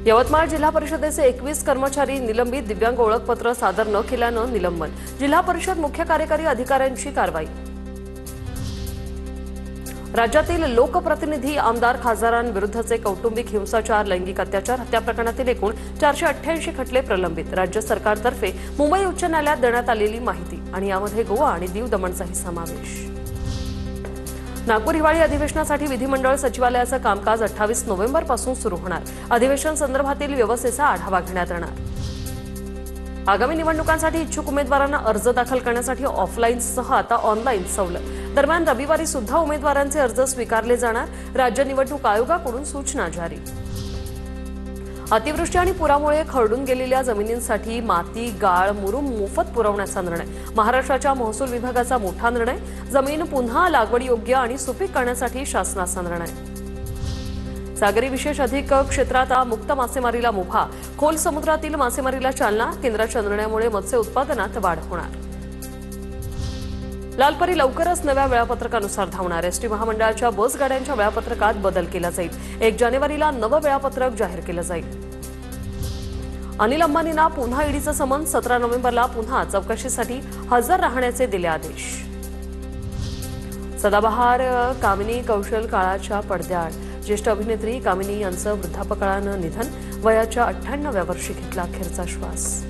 यवतमाळ जिल्हा परिषदेचे 21 कर्मचारी निलंबित, दिव्यांग ओळखपत्र सादर न केल्यानं निलंबन, जिल्हा परिषद मुख्य कार्यकारी अधिकाऱ्यांची कारवाई। राज्यातील लोकप्रतिनिधी, आमदार, खासदारांविरुद्धचे कौटुंबिक हिंसाचार, लैंगिक अत्याचार, हत्या प्रकरणातील एकूण 488 खटले प्रलंबित। राज्य सरकारतर्फे मुंबई उच्च न्यायालयात देण्यात आलेली माहिती आणि यामध्ये गोवा आणि दीव दमणचाही समावेश। नागपूर हिवाळी अधिवेशनासाठी विधिमंडळ सचिवालयाचं कामकाज 28 नोव्हेंबरपासून सुरू होणार। अधिवेशन संदर्भातील व्यवस्थेचा आढावा घेण्यात येणार। आगामी निवडणुकांसाठी इच्छुक उमेदवारांना अर्ज दाखल करण्यासाठी ऑफलाईनसह आता ऑनलाईन सवलत। दरम्यान रविवारी सुद्धा उमेदवारांचे अर्ज स्वीकारले जाणार। राज्य निवडणूक आयोगाकडून सूचना जारी। अतिवृष्टी आणि पुरामुळे खरडून गेलेल्या जमिनींसाठी माती, गाळ, मुरुम मोफत पुरवण्याचा निर्णय। महाराष्ट्राच्या महसूल विभागाचा मोठा निर्णय। जमीन पुन्हा लागवडीयोग्य आणि सुपीक करण्यासाठी शासनाचा निर्णय। सागरी विशेष अधिक क्षेत्रात मुक्त मासेमारीला मुभा। खोल समुद्रातील मासेमारीला चालना। केंद्राच्या निर्णयामुळे मत्स्य उत्पादनात वाढ होणार। लालपरी लवकरच नव्या वेळापत्रकानुसार धावणार। एसटी महामंडळाच्या बस गाड्यांच्या वेळापत्रकात बदल केला जाईल। 1 जानेवारीला नवं वेळापत्रक जाहीर केलं जाईल। अनिल अंबानींना पुन्हा ईडीचं समन। 17 नोव्हेंबरला पुन्हा चौकशीसाठी हजर राहण्याचे दिले आदेश। सदाबहार कामिनी कौशल काळाच्या पडद्याआड। ज्येष्ठ अभिनेत्री कामिनी यांचं वृद्धापकाळानं निधन। वयाच्या 98व्या वर्षी घेतला अखेरचा श्वास।